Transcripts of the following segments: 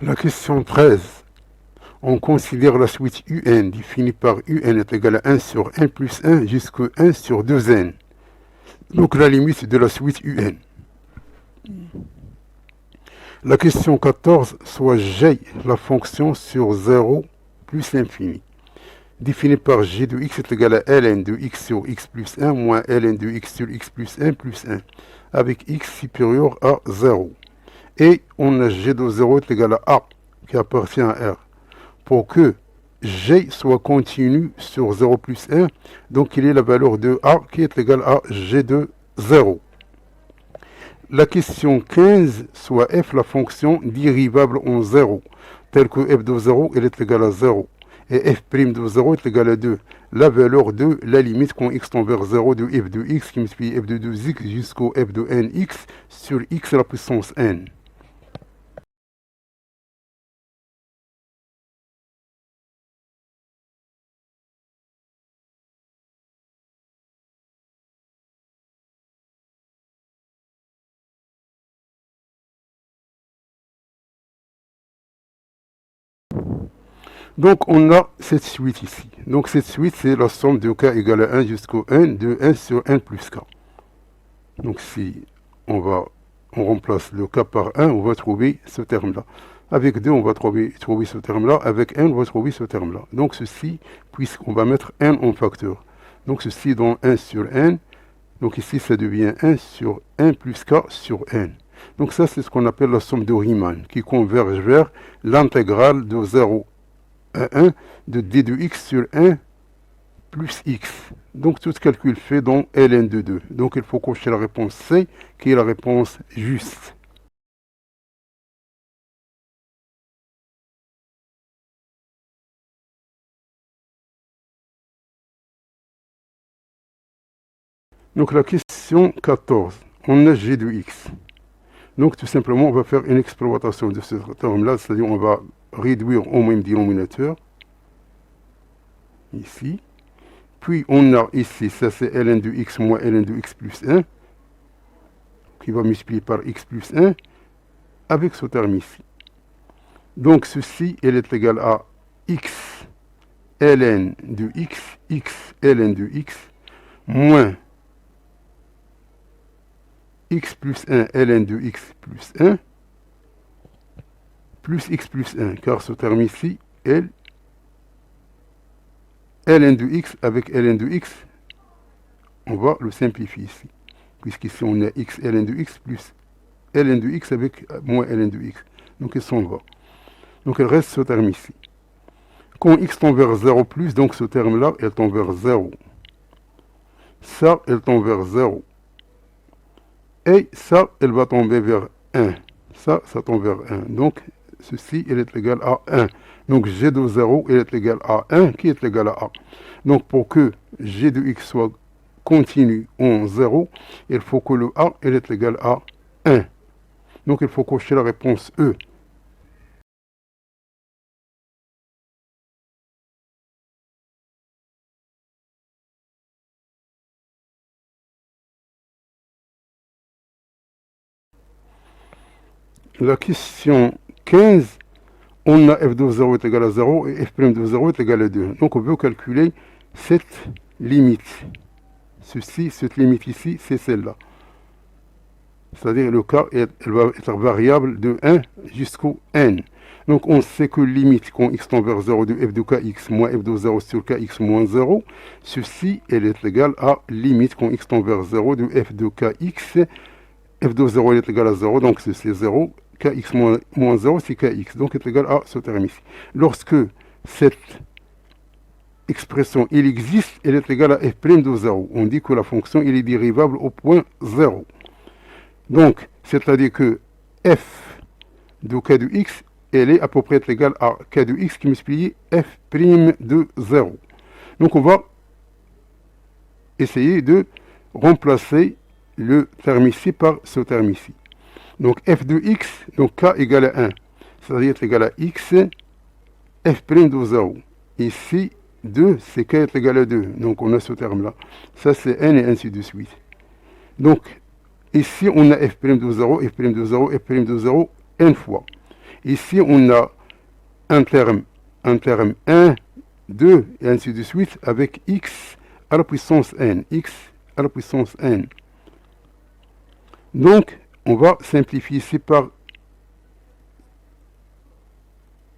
La question 13. On considère la suite UN définie par UN est égal à 1 sur 1 plus 1 jusqu'à 1 sur 2n. Donc la limite de la suite UN. La question 14. Soit G la fonction sur 0 plus l'infini. Définie par G de x est égal à ln de x sur x plus 1 moins ln de x sur x plus 1 plus 1. Avec x supérieur à 0. Et on a G de 0 est égal à A qui appartient à R. Pour que G soit continu sur 0 plus 1, donc il est la valeur de A qui est égale à G de 0. La question 15, soit f la fonction dérivable en 0, telle que f de 0 elle est égale à 0, et f' de 0 est égal à 2. La valeur de la limite quand x tend vers 0 de f de x qui multiplie f de 2x jusqu'au f de nx sur x à la puissance n. Donc on a cette suite ici. Donc cette suite c'est la somme de k égale à 1 jusqu'au n de 1 sur n plus k. Donc si on remplace le k par 1, on va trouver ce terme-là. Avec 2, on va trouver ce terme-là. Avec n, on va trouver ce terme-là. Donc ceci, puisqu'on va mettre n en facteur. Donc ceci dans 1 sur n. Donc ici, ça devient 1 sur 1 plus k sur n. Donc ça, c'est ce qu'on appelle la somme de Riemann, qui converge vers l'intégrale de 0 à 1 de d de x sur 1 plus x. Donc tout calcul fait dans ln de 2. Donc il faut cocher la réponse C, qui est la réponse juste. Donc la question 14. On a g de x. Donc tout simplement, on va faire une exploitation de ce terme-là, c'est-à-dire on va réduire au même dénominateur, ici. Puis on a ici, ça c'est ln de x moins ln de x plus 1, qui va multiplier par x plus 1, avec ce terme ici. Donc ceci, elle est égal à x ln de x, x ln de x, moins x plus 1 ln de x plus 1, plus x plus 1, car ce terme ici, ln de x avec ln de x, on va le simplifier ici. Puisqu'ici on a x ln de x plus ln de x avec moins ln de x. Donc il s'en va. Donc il reste ce terme ici. Quand x tend vers 0 plus, donc ce terme-là, elle tend vers 0. Ça, elle tend vers 0. Et ça, elle va tomber vers 1. Ça tombe vers 1. Donc, ceci, elle est égal à 1. Donc, g de 0, elle est égal à 1, qui est égal à A. Donc, pour que g de x soit continu en 0, il faut que le A, elle est égal à 1. Donc, il faut cocher la réponse E. La question 15, on a f de 0 est égal à 0 et f' de 0 est égal à 2. Donc on veut calculer cette limite. Cette limite ici, c'est celle-là. C'est-à-dire le cas, elle va être variable de 1 jusqu'au n. Donc on sait que limite quand x tend vers 0 de f de kx moins f de 0 sur kx moins 0, ceci, elle est égale à limite quand x tend vers 0 de f de kx, f de 0 elle est égale à 0, donc c'est 0, kx moins 0 c'est kx, donc est égal à ce terme ici. Lorsque cette expression il existe, elle est égale à f' de 0. On dit que la fonction elle est dérivable au point 0. Donc, c'est-à-dire que f de k de x, elle est à peu près égale à k de x qui multiplie f' de 0. Donc on va essayer de remplacer le terme ici par ce terme ici. Donc f de x, donc k égale à 1, c'est-à-dire égal à x, f' de 0. Ici, 2, c'est k est égal à 2. Donc on a ce terme-là. Ça c'est n et ainsi de suite. Donc ici on a f' de 0, f' de 0, f' de 0, n fois. Ici, on a un terme 1, 2, et ainsi de suite, avec x à la puissance n. X à la puissance n. Donc, on va simplifier ici par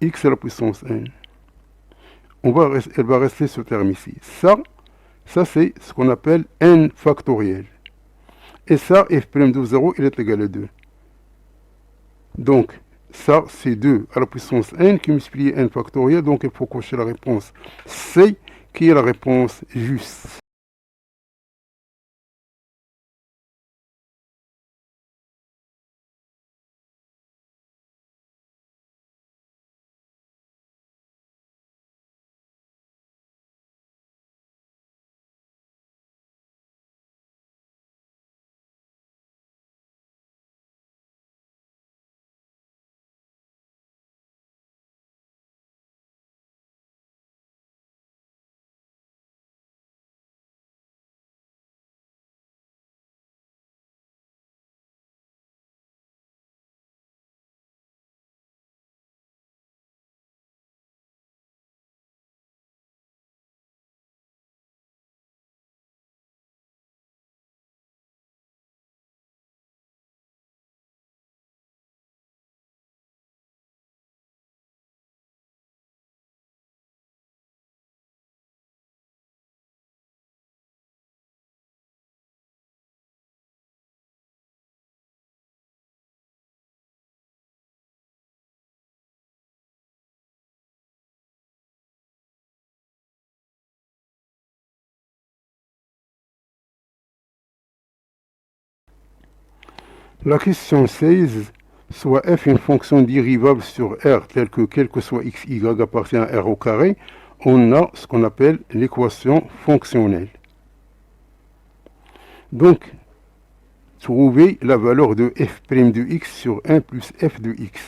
x à la puissance n. Elle va rester ce terme ici. Ça c'est ce qu'on appelle n factoriel. Et ça, f' de 0, il est égal à 2. Donc, ça, c'est 2 à la puissance n qui multiplie n factoriel. Donc, il faut cocher la réponse C, qui est la réponse juste. La question 16, soit f une fonction dérivable sur R telle que quel que soit x, y appartient à R au carré, on a ce qu'on appelle l'équation fonctionnelle. Donc, trouver la valeur de f' de x sur 1 plus f de x.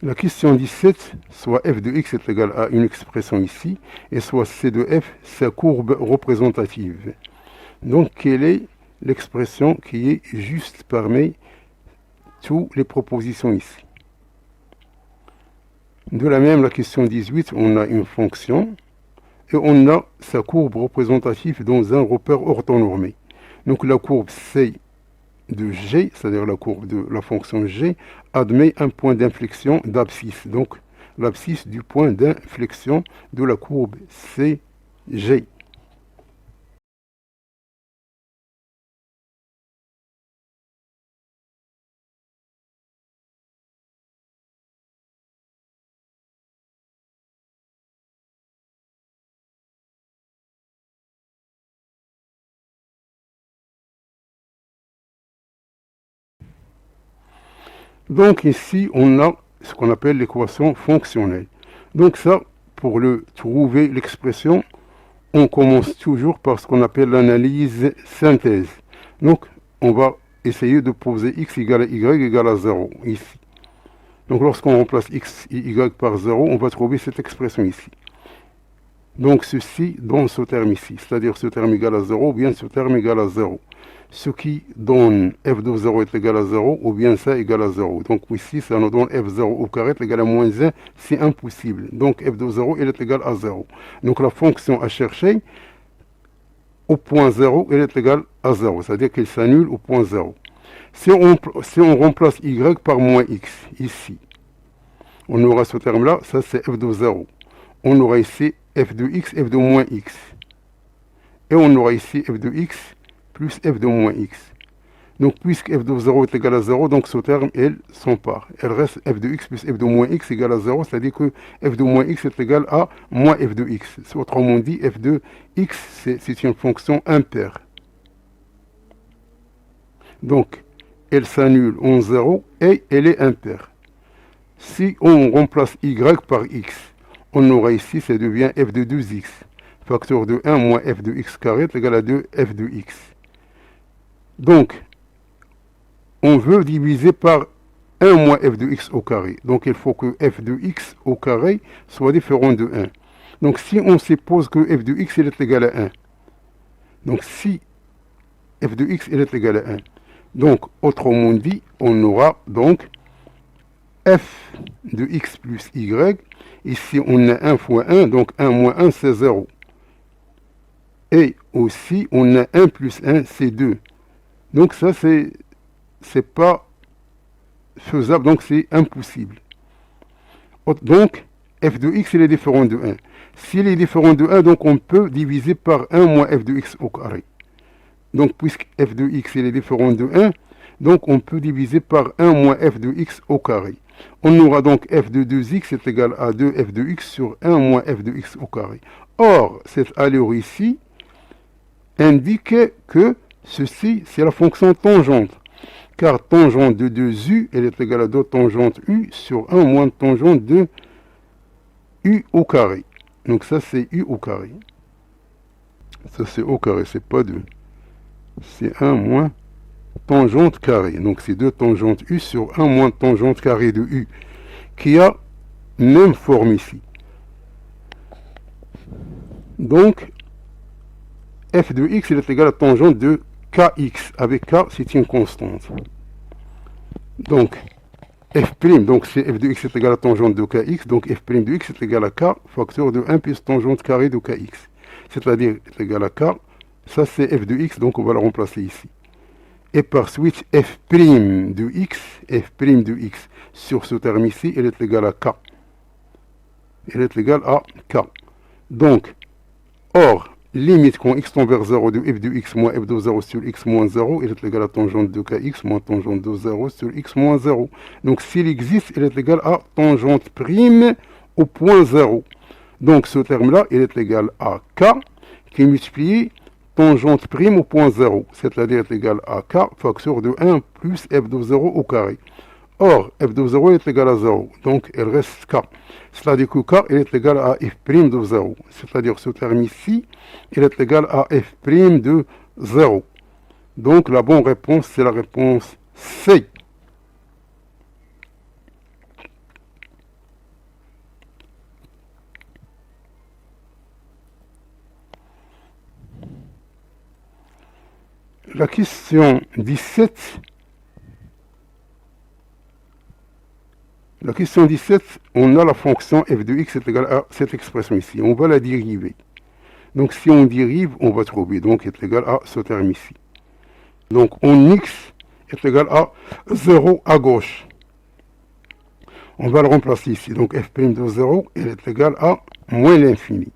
La question 17, soit f de x est égal à une expression ici, et soit c de f, sa courbe représentative. Donc, quelle est l'expression qui est juste parmi toutes les propositions ici? De la même, la question 18, on a une fonction, et on a sa courbe représentative dans un repère orthonormé. Donc, la courbe c de g, c'est-à-dire la courbe de la fonction g, admet un point d'inflexion d'abscisse. Donc, l'abscisse du point d'inflexion de la courbe CG. Donc ici, on a ce qu'on appelle l'équation fonctionnelle. Donc ça, pour trouver l'expression, on commence toujours par ce qu'on appelle l'analyse synthèse. Donc, on va essayer de poser x égale à y égale à 0, ici. Donc, lorsqu'on remplace x et y par 0, on va trouver cette expression ici. Donc, ceci donne ce terme ici, c'est-à-dire ce terme égal à 0 ou bien ce terme égal à 0. Ce qui donne f de 0 est égal à 0 ou bien ça égal à 0. Donc ici, ça nous donne f0 au carré est égal à moins 1, c'est impossible. Donc f de 0, elle est égale à 0. Donc la fonction à chercher, au point 0, elle est égale à 0, c'est-à-dire qu'elle s'annule au point 0. Si on remplace y par moins x, ici, on aura ce terme-là, ça c'est f de 0. On aura ici f de x, f de moins x. Et on aura ici f de x plus f de moins x. Donc, puisque f de 0 est égal à 0, donc ce terme, elle s'empare. Elle reste f de x plus f de moins x égale à 0, c'est-à-dire que f de moins x est égal à moins f de x. Autrement dit, f de x, c'est une fonction impaire. Donc, elle s'annule en 0 et elle est impaire. Si on remplace y par x, on aura ici, ça devient f de 2x. Facteur de 1 moins f de x carré est égal à 2f de x. Donc, on veut diviser par 1 moins f de x au carré. Donc, il faut que f de x au carré soit différent de 1. Donc, si on suppose que f de x est égal à 1, Donc si f de x est égal à 1. Donc, autrement dit, on aura donc f de x plus y. Ici, on a 1 fois 1, donc 1 moins 1, c'est 0. Et aussi, on a 1 plus 1, c'est 2. Donc ça, c'est pas faisable, donc c'est impossible. Donc, f de x, il est différent de 1. S'il est différent de 1, donc on peut diviser par 1 moins f de x au carré. Donc, puisque f de x il est différent de 1, donc on peut diviser par 1 moins f de x au carré. On aura donc f de 2x est égal à 2f de x sur 1 moins f de x au carré. Or, cette allure ici indique que ceci, c'est la fonction tangente. Car tangente de 2u, elle est égale à 2 tangente u sur 1 moins tangente de u au carré. Donc ça, c'est u au carré. Ça, c'est au carré, c'est pas 2. C'est 1 moins tangente carrée. Donc c'est 2 tangente u sur 1 moins tangente carrée de u, qui a même forme ici. Donc, f de x est égal à tangente de kx, avec k, c'est une constante. Donc, f', donc c'est f de x est égal à tangente de kx, donc f' de x est égal à k, facteur de 1 plus tangente carrée de kx. C'est-à-dire, est égal à k, ça c'est f de x, donc on va la remplacer ici. Et par suite, f' de x sur ce terme ici, elle est égale à k. Elle est égale à k. Donc, or, limite quand x tend vers 0 de f de x moins f de 0 sur x moins 0, elle est égale à tangente de kx moins tangente de 0 sur x moins 0. Donc, s'il existe, elle est égale à tangente prime au point 0. Donc, ce terme-là, il est égal à k, qui est multiplié tangente prime au point 0, c'est-à-dire est égal à k, facteur de 1 plus f de 0 au carré. Or, f de 0 est égal à 0, donc il reste k. C'est-à-dire que k est égal à f' de 0, c'est-à-dire ce terme ici, il est égal à f' de 0. Donc la bonne réponse, c'est la réponse C. La question 17. La question 17, on a la fonction f de x est égale à cette expression ici. On va la dériver. Donc si on dérive, on va trouver donc est égal à ce terme ici. Donc on x est égal à 0 à gauche. On va le remplacer ici. Donc f' de 0, elle est égale à moins l'infini.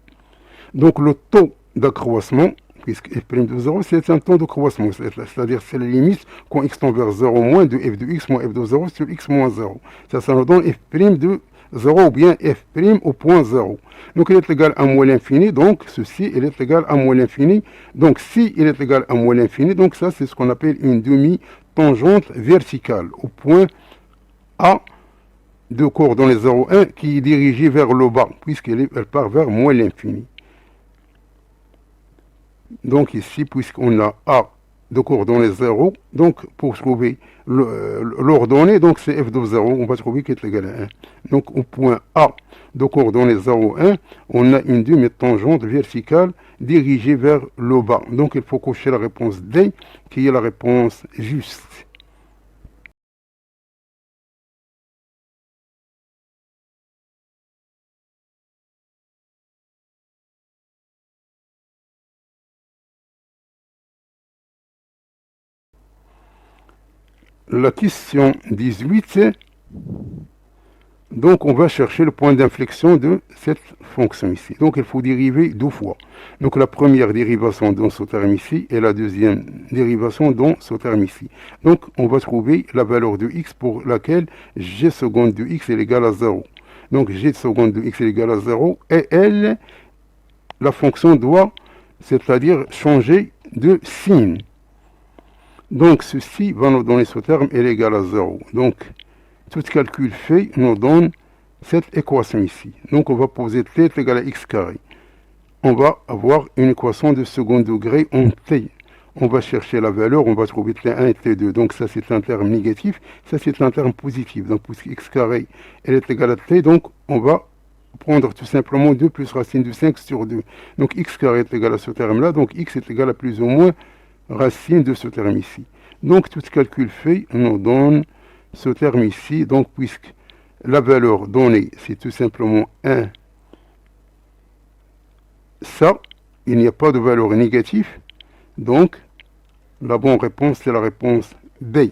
Donc le taux d'accroissement, puisque f' de 0, c'est un taux de croissance, c'est-à-dire c'est la limite quand x tend vers 0 moins de f de x moins f de 0 sur x moins 0. Ça nous donne f' de 0 ou bien f' au point 0. Donc il est égal à moins l'infini, donc ceci il est égal à moins l'infini. Donc si il est égal à moins l'infini, donc ça c'est ce qu'on appelle une demi-tangente verticale au point A de coordonnées 0, 1 qui est dirigée vers le bas, puisqu'elle part vers moins l'infini. Donc ici, puisqu'on a A de coordonnées 0, donc pour trouver l'ordonnée, donc c'est f de 0, on va trouver qu'il est égal à 1. Donc au point A de coordonnées 0, 1, on a une demi-tangente verticale dirigée vers le bas. Donc il faut cocher la réponse D, qui est la réponse juste. La question 18, donc on va chercher le point d'inflexion de cette fonction ici. Donc il faut dériver deux fois. Donc la première dérivation dans ce terme ici et la deuxième dérivation dans ce terme ici. Donc on va trouver la valeur de x pour laquelle g seconde de x est égal à 0. Donc g seconde de x est égal à 0 et elle, la fonction doit, c'est-à-dire changer de signe. Donc, ceci va nous donner ce terme est égal à 0. Donc, tout calcul fait nous donne cette équation ici. Donc, on va poser t est égal à x carré. On va avoir une équation de second degré en t. On va chercher la valeur, on va trouver t1 et t2. Donc, ça, c'est un terme négatif. Ça, c'est un terme positif. Donc, puisque x carré elle est égal à t, donc, on va prendre tout simplement 2 plus racine de 5 sur 2. Donc x carré est égal à ce terme-là, donc x est égal à plus ou moins racine de ce terme ici. Donc tout calcul fait nous donne ce terme ici, donc puisque la valeur donnée c'est tout simplement 1, ça, il n'y a pas de valeur négative, donc la bonne réponse c'est la réponse B.